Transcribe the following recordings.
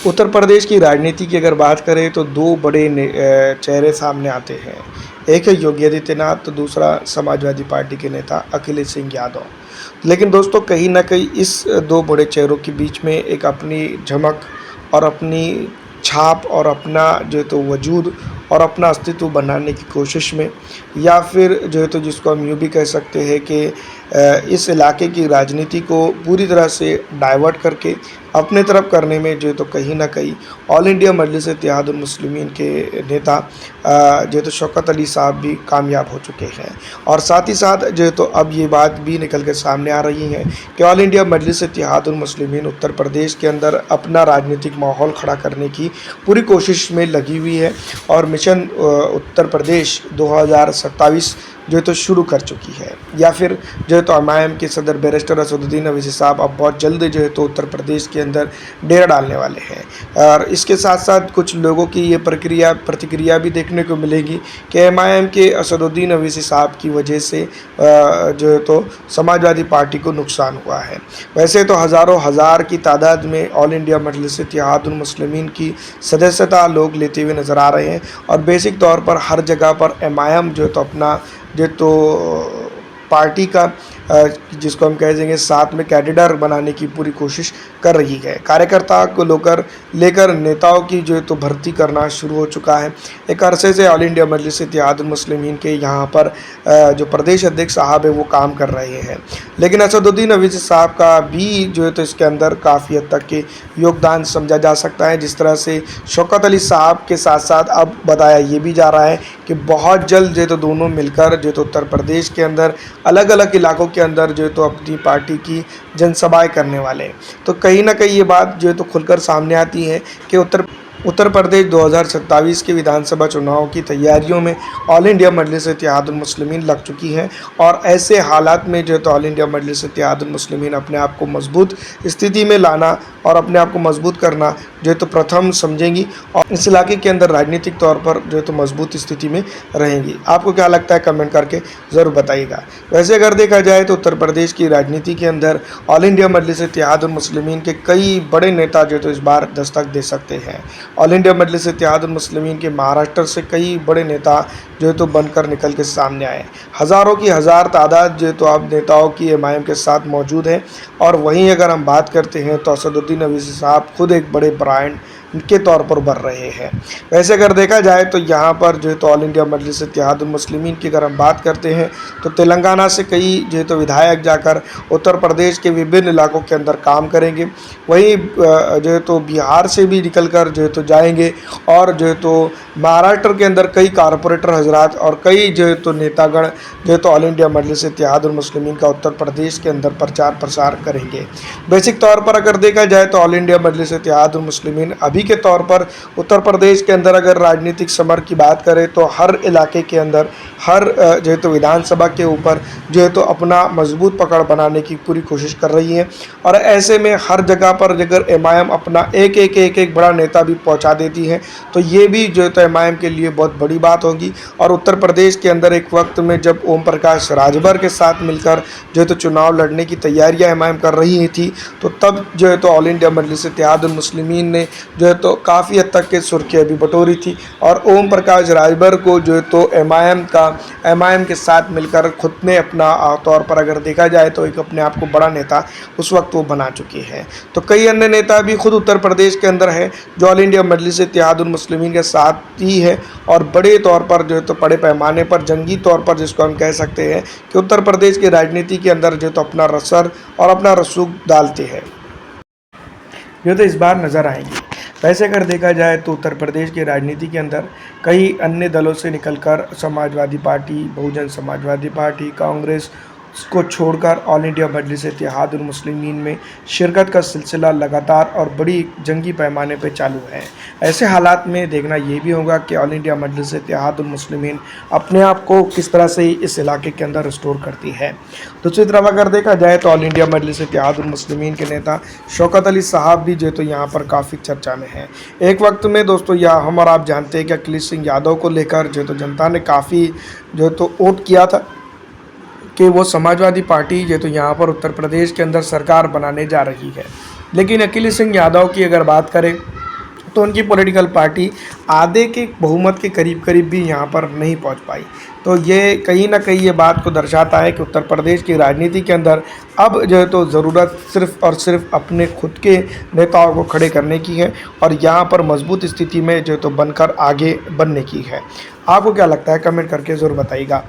उत्तर प्रदेश की राजनीति की अगर बात करें तो दो बड़े चेहरे सामने आते हैं। एक है योगी आदित्यनाथ तो दूसरा समाजवादी पार्टी के नेता अखिलेश सिंह यादव। लेकिन दोस्तों कहीं न कहीं इस दो बड़े चेहरों के बीच में एक अपनी झमक और अपनी छाप और अपना जो है तो वजूद और अपना अस्तित्व बनाने की कोशिश में, या फिर जो है तो जिसको हम यूँ भी कह सकते हैं कि इस इलाके की राजनीति को पूरी तरह से डाइवर्ट करके अपने तरफ करने में जो है तो कहीं न कहीं ऑल इंडिया मजलिस इत्तेहादुल मुस्लिमीन के नेता जो है तो शौकत अली साहब भी कामयाब हो चुके हैं। और साथ ही साथ जो है तो अब ये बात भी निकल कर सामने आ रही है कि ऑल इंडिया मजलिस इत्तेहादुल मुस्लिमीन उत्तर प्रदेश के अंदर अपना राजनीतिक माहौल खड़ा करने की पूरी कोशिश में लगी हुई है और मिशन उत्तर प्रदेश 2027 जो है तो शुरू कर चुकी है। या फिर जो है तो एमआईएम के सदर बैरिस्टर असदुद्दीन अवैसी साहब अब बहुत जल्द जो है तो उत्तर प्रदेश के अंदर डेरा डालने वाले हैं। और इसके साथ साथ कुछ लोगों की ये प्रतिक्रिया भी देखने को मिलेगी कि एमआईएम के असदुद्दीन अवैसी साहब की वजह से जो है तो समाजवादी पार्टी को नुकसान हुआ है। वैसे तो हज़ारों हज़ार की तादाद में ऑल इंडिया मजलिस इत्तेहादुल मुस्लिमीन की सदस्यता लोग लेते हुए नज़र आ रहे हैं और बेसिक तौर पर हर जगह पर एमआईएम जो है तो अपना जो तो पार्टी का जिसको हम कह देंगे साथ में कैडेटर बनाने की पूरी कोशिश कर रही है। कार्यकर्ताओं को लेकर नेताओं की जो है तो भर्ती करना शुरू हो चुका है। एक अरसे से ऑल इंडिया मजलिस इत्तेहादुल मुस्लिमीन के यहाँ पर जो प्रदेश अध्यक्ष साहब है वो काम कर रहे हैं, लेकिन असदुद्दीन अवैसी साहब का भी जो है तो इसके अंदर काफ़ी हद तक के योगदान समझा जा सकता है। जिस तरह से शौकत अली साहब के साथ साथ अब बताया ये भी जा रहा है कि बहुत जल्द जो है तो दोनों मिलकर जो है तो उत्तर प्रदेश के अंदर अलग अलग इलाकों के अंदर जो है तो अपनी पार्टी की जनसभाएं करने वाले हैं। तो कहीं ना कहीं ये बात जो है तो खुलकर सामने आती है कि उत्तर प्रदेश 2027 के विधानसभा चुनाव की तैयारियों में ऑल इंडिया मजलिस इत्तेहादुल मुस्लिमीन लग चुकी है। और ऐसे हालात में जो है तो ऑल इंडिया मजलिस इत्तेहादुल मुस्लिमीन अपने आप को मजबूत स्थिति में लाना और अपने आप को मजबूत करना जो है तो प्रथम समझेंगी और इस इलाके के अंदर राजनीतिक तौर पर जो है तो मजबूत स्थिति में रहेंगी। आपको क्या लगता है कमेंट करके ज़रूर बताइएगा। वैसे अगर देखा जाए तो उत्तर प्रदेश की राजनीति के अंदर ऑल इंडिया मजलिस इत्तेहादुल मुस्लिमीन के कई बड़े नेता जो है तो इस बार दस्तक दे सकते हैं। ऑल इंडिया मजलिस इत्तेहादुल मुस्लिमीन के महाराष्ट्र से कई बड़े नेता जो है तो बनकर निकल के सामने आए। हज़ारों की हज़ार तादाद जो है तो अब नेताओं की एमआईएम के साथ मौजूद है। और वहीं अगर हम बात करते हैं तो असदुद्दीन अवैसी साहब खुद एक बड़े ब्रांड के तौर पर उभर रहे हैं। वैसे अगर देखा जाए तो यहाँ पर जो है तो ऑल इंडिया मजलिस इत्तेहादुल मुस्लिमीन की अगर हम बात करते हैं तो तेलंगाना से कई जो है तो विधायक जाकर उत्तर प्रदेश के विभिन्न इलाकों के अंदर काम करेंगे। वहीं जो है तो बिहार से भी निकलकर जो है तो जाएंगे और जो है तो महाराष्ट्र के अंदर कई कारपोरेटर हजरात और कई जो है तो नेतागण जो है तो ऑल इंडिया मजलिस इत्तेहादुल मुस्लिमीन का उत्तर प्रदेश के अंदर प्रचार प्रसार करेंगे। बेसिक तौर पर अगर देखा जाए तो ऑल इंडिया मजलिस इत्तेहादुल मुस्लिमीन अभी के तौर पर उत्तर प्रदेश के अंदर अगर राजनीतिक समर की बात करें तो हर इलाके के अंदर हर जो है तो विधानसभा के ऊपर जो है तो अपना मजबूत पकड़ बनाने की पूरी कोशिश कर रही है। और ऐसे में हर जगह पर अगर एमआईएम अपना एक बड़ा नेता भी पहुंचा देती है तो ये भी जो है तो एमआईएम के लिए बहुत बड़ी बात होगी। और उत्तर प्रदेश के अंदर एक वक्त में जब ओम प्रकाश राजभर के साथ मिलकर जो है तो चुनाव लड़ने की तैयारियां एमआईएम कर रही थी तो तब जो है तो ऑल इंडिया मजलिस इत्तेहादुल मुस्लिमीन ने जो है तो काफ़ी हद तक के सुर्खियाँ भी बटोरी थी और ओम प्रकाश राजभर को जो है तो एमआईएम के साथ मिलकर खुद ने अपना तौर पर अगर देखा जाए तो एक अपने आप को बड़ा नेता उस वक्त वो बना चुके हैं। तो कई अन्य नेता भी खुद उत्तर प्रदेश के अंदर है जो ऑल इंडिया मजलिस इत्तेहादुल मुस्लिमीन के साथ ही है और बड़े तौर पर जो है तो बड़े पैमाने पर जंगी तौर पर जिसको हम कह सकते हैं कि उत्तर प्रदेश की राजनीति के अंदर जो है तो अपना रसर और अपना रसूख डालते हैं जो तो इस बार नज़र आएंगे। वैसे अगर देखा जाए तो उत्तर प्रदेश की राजनीति के अंदर कई अन्य दलों से निकलकर समाजवादी पार्टी, बहुजन समाजवादी पार्टी, कांग्रेस को छोड़कर ऑल इंडिया मजलिस इत्तेहादुल मुस्लिमीन में शिरकत का सिलसिला लगातार और बड़ी जंगी पैमाने पर चालू है। ऐसे हालात में देखना ये भी होगा कि ऑल इंडिया मजलिस इत्तेहादुल मुस्लिमीन अपने आप को किस तरह से इस इलाके के अंदर रिस्टोर करती है। दूसरी तरफ अगर देखा जाए तो ऑल इंडिया मजलिस इत्तेहादुल मुस्लिमीन के नेता शौकत अली साहब भी जो है तो यहाँ पर काफ़ी चर्चा में हैं। एक वक्त में दोस्तों यह हम और आप जानते हैं कि अखिलेश सिंह यादव को लेकर जो है तो जनता ने काफ़ी जो है तो वोट किया था कि वो समाजवादी पार्टी जो तो यहाँ पर उत्तर प्रदेश के अंदर सरकार बनाने जा रही है। लेकिन अखिलेश सिंह यादव की अगर बात करें तो उनकी पॉलिटिकल पार्टी आधे के बहुमत के करीब करीब भी यहाँ पर नहीं पहुँच पाई। तो ये कहीं ना कहीं ये बात को दर्शाता है कि उत्तर प्रदेश की राजनीति के अंदर अब जो है तो ज़रूरत सिर्फ़ और सिर्फ अपने खुद के नेताओं को खड़े करने की है और यहाँ पर मजबूत स्थिति में जो है तो बनकर आगे बनने की है। आपको क्या लगता है, कमेंट करके ज़रूर बताइएगा।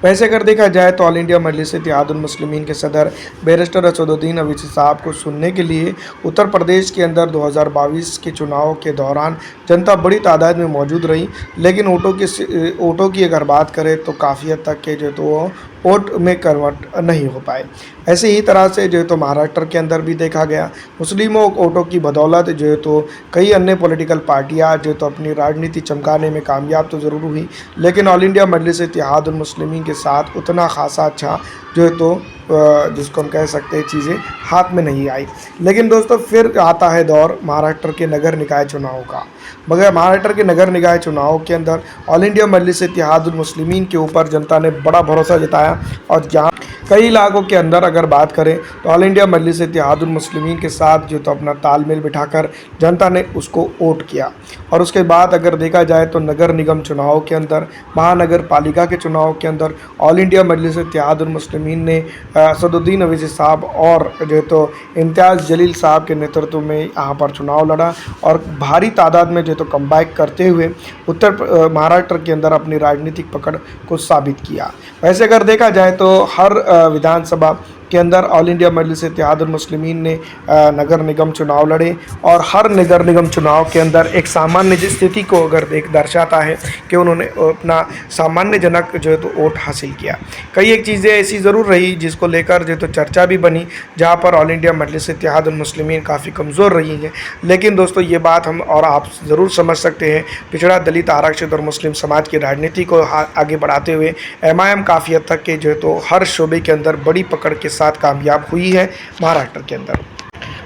वैसे अगर देखा जाए तो ऑल इंडिया मजलिस इत्तेहादुल मुस्लिमीन के सदर बैरिस्टर असदुद्दीन अवैसी साहब को सुनने के लिए उत्तर प्रदेश के अंदर 2022 के चुनाव के दौरान जनता बड़ी तादाद में मौजूद रही, लेकिन वोटों की अगर बात करें तो काफ़ी हद तक के जो तो वो वोट में कन्वर्ट नहीं हो पाए। ऐसे ही तरह से जो है तो महाराष्ट्र के अंदर भी देखा गया, मुस्लिमों वोटों की बदौलत जो है तो कई अन्य पॉलिटिकल पार्टियां जो तो अपनी राजनीति चमकाने में कामयाब तो ज़रूर हुई, लेकिन ऑल इंडिया मजलिस इत्तेहादुल मुस्लिमीन के साथ उतना खासा अच्छा जो है तो जिसको हम कह सकते हैं चीज़ें हाथ में नहीं आई। लेकिन दोस्तों फिर आता है दौर महाराष्ट्र के नगर निकाय चुनाव का। मगर महाराष्ट्र के नगर निकाय चुनाव के अंदर ऑल इंडिया मजलिस इत्तेहादुल मुस्लिमीन के ऊपर जनता ने बड़ा भरोसा जताया और जहाँ कई इलाकों के अंदर अगर बात करें तो ऑल इंडिया मजलिस इत्तेहादुल मुस्लिमीन के साथ जो तो अपना तालमेल बिठाकर जनता ने उसको वोट किया। और उसके बाद अगर देखा जाए तो नगर निगम चुनाव के अंदर, महानगर पालिका के चुनाव के अंदर ऑल इंडिया मजलिस इत्तेहादुल मुस्लिमीन ने असदुद्दीन अवैसी साहब और जो तो इम्तियाज़ जलील साहब के नेतृत्व में यहाँ पर चुनाव लड़ा और भारी तादाद में जो तो कमबैक करते हुए महाराष्ट्र के अंदर अपनी राजनीतिक पकड़ को साबित किया। वैसे अगर देखा जाए तो हर विधानसभा के अंदर ऑल इंडिया मजलिस इत्तेहादुल मुस्लिमीन ने नगर निगम चुनाव लड़े और हर नगर निगम चुनाव के अंदर एक सामान्य स्थिति को अगर दर्शाता है कि उन्होंने अपना सामान्यजनक जो है तो वोट हासिल किया। कई एक चीज़ें ऐसी ज़रूर रही जिसको लेकर जो तो चर्चा भी बनी, जहाँ पर ऑल इंडिया मजलिस इत्तेहादुल मुस्लिमीन काफ़ी कमज़ोर रही है। लेकिन दोस्तों ये बात हम और आप ज़रूर समझ सकते हैं, पिछड़ा, दलित, आरक्षित और मुस्लिम समाज की राजनीति को आगे बढ़ाते हुए एमआईएम काफ़ी हद तक के जो है तो हर शोबे के अंदर बड़ी पकड़ के साथ कामयाब हुई है महाराष्ट्र के अंदर।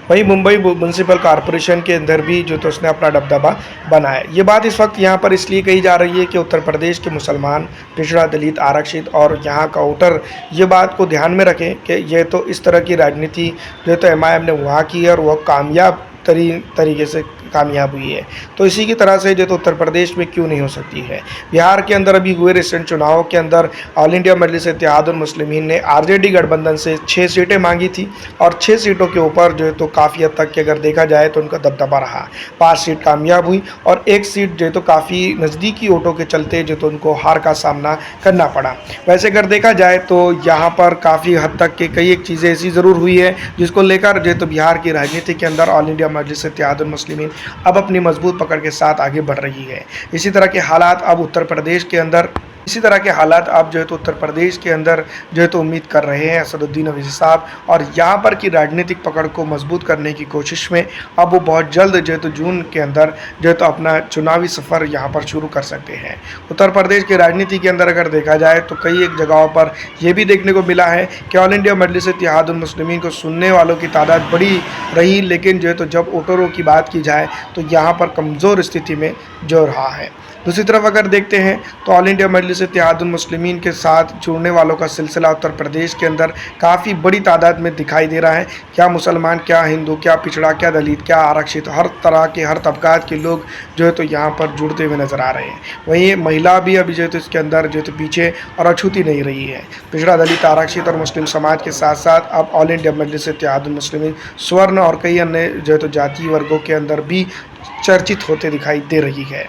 वहीं मुंबई म्यूनसिपल कॉरपोरेशन के अंदर भी जो तो उसने अपना दबदबा बनाया। ये बात इस वक्त यहाँ पर इसलिए कही जा रही है कि उत्तर प्रदेश के मुसलमान, पिछड़ा, दलित, आरक्षित और यहाँ का वोटर ये बात को ध्यान में रखें कि ये तो इस तरह की राजनीति जो तो एमआईएम ने वहाँ की है और वह कामयाब तरीके से कामयाब हुई है, तो इसी की तरह से जो तो उत्तर प्रदेश में क्यों नहीं हो सकती है। बिहार के अंदर अभी हुए रिसेंट चुनाव के अंदर ऑल इंडिया मजलिस इत्तेहादुल मुस्लिमीन ने आरजेडी गठबंधन से 6 सीटें मांगी थी और 6 सीटों के ऊपर जो है तो काफ़ी हद तक कि अगर देखा जाए तो उनका दबदबा रहा। 5 सीट कामयाब हुई और 1 सीट जो है तो काफ़ी नज़दीकी वोटों के चलते जो तो उनको हार का सामना करना पड़ा। वैसे अगर देखा जाए तो यहाँ पर काफ़ी हद तक के कई एक चीज़ें ऐसी ज़रूर हुई है जिसको लेकर जो है तो बिहार की राजनीति के अंदर ऑल इंडिया मजलिस इत्तेहादुल मुस्लिमीन अब अपनी मजबूत पकड़ के साथ आगे बढ़ रही है। इसी तरह के हालात अब उत्तर प्रदेश के अंदर जो है तो उत्तर प्रदेश के अंदर जो है तो उम्मीद कर रहे हैं असदुद्दीन अवैसी साहब, और यहाँ पर की राजनीतिक पकड़ को मजबूत करने की कोशिश में अब वो बहुत जल्द जो है तो जून के अंदर जो है तो अपना चुनावी सफ़र यहाँ पर शुरू कर सकते हैं। उत्तर प्रदेश की राजनीति के अंदर अगर देखा जाए तो कई एक जगहों पर यह भी देखने को मिला है कि ऑल इंडिया मजलिस इत्तेहादुल मुस्लिमीन को सुनने वालों की तादाद बड़ी रही, लेकिन जो है तो जब वोटरों की बात की जाए तो यहाँ पर कमज़ोर स्थिति में जो रहा है। दूसरी तरफ अगर देखते हैं तो ऑल इंडिया मजलिस इत्तेहादुल मुस्लिमीन के साथ जुड़ने वालों का सिलसिला उत्तर प्रदेश के अंदर काफ़ी बड़ी तादाद में दिखाई दे रहा है। क्या मुसलमान, क्या हिंदू, क्या पिछड़ा, क्या दलित, क्या आरक्षित, हर तरह के हर तबकात के लोग जो है तो यहाँ पर जुड़ते हुए नज़र आ रहे हैं। वहीं महिला भी अभी जो है तो इसके अंदर जो है तो पीछे और अछूती नहीं रही है। पिछड़ा, दलित, आरक्षित और मुस्लिम समाज के साथ साथ अब ऑल इंडिया मजलिस इत्तेहादुल मुस्लिमीन स्वर्ण और कई अन्य जो है तो जातीय वर्गों के अंदर भी चर्चित होते दिखाई दे रही है।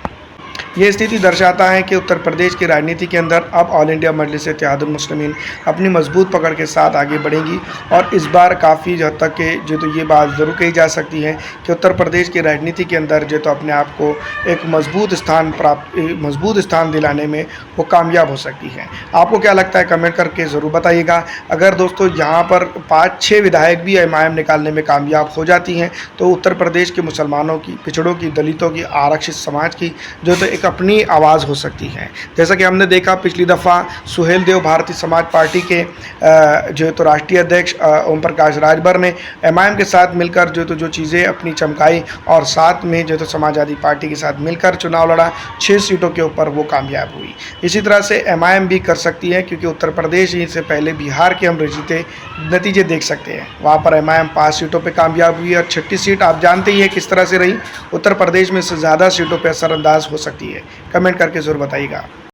ये स्थिति दर्शाता है कि उत्तर प्रदेश की राजनीति के अंदर अब ऑल इंडिया मजलिस इत्तेहादुल मुस्लिमीन अपनी मजबूत पकड़ के साथ आगे बढ़ेंगी और इस बार काफ़ी हद तक के जो तो ये बात ज़रूर कही जा सकती है कि उत्तर प्रदेश की राजनीति के अंदर जो तो अपने आप को एक मजबूत स्थान दिलाने में वो कामयाब हो सकती है। आपको क्या लगता है, कमेंट करके ज़रूर बताइएगा। अगर दोस्तों यहाँ पर 5-6 विधायक भी एमआईएम निकालने में कामयाब हो जाती हैं तो उत्तर प्रदेश के मुसलमानों की, पिछड़ों की, दलितों की, आरक्षित समाज की जो तो एक अपनी आवाज़ हो सकती है। जैसा कि हमने देखा पिछली दफ़ा सुहेल देव भारतीय समाज पार्टी के जो है तो राष्ट्रीय अध्यक्ष ओम प्रकाश राजभर ने एमआईएम के साथ मिलकर जो चीज़ें अपनी चमकाई और साथ में जो तो समाजवादी पार्टी के साथ मिलकर चुनाव लड़ा, 6 सीटों के ऊपर वो कामयाब हुई। इसी तरह से एमआईएम भी कर सकती है, क्योंकि उत्तर प्रदेश ही से पहले बिहार के हम जीते नतीजे देख सकते हैं। वहाँ पर एमआईएम 5 सीटों पे कामयाब हुई और 6ठी सीट आप जानते ही हैं किस तरह से रही। उत्तर प्रदेश में से ज़्यादा सीटों पे असरअंदाज हो सकती है। कमेंट करके ज़रूर बताइएगा।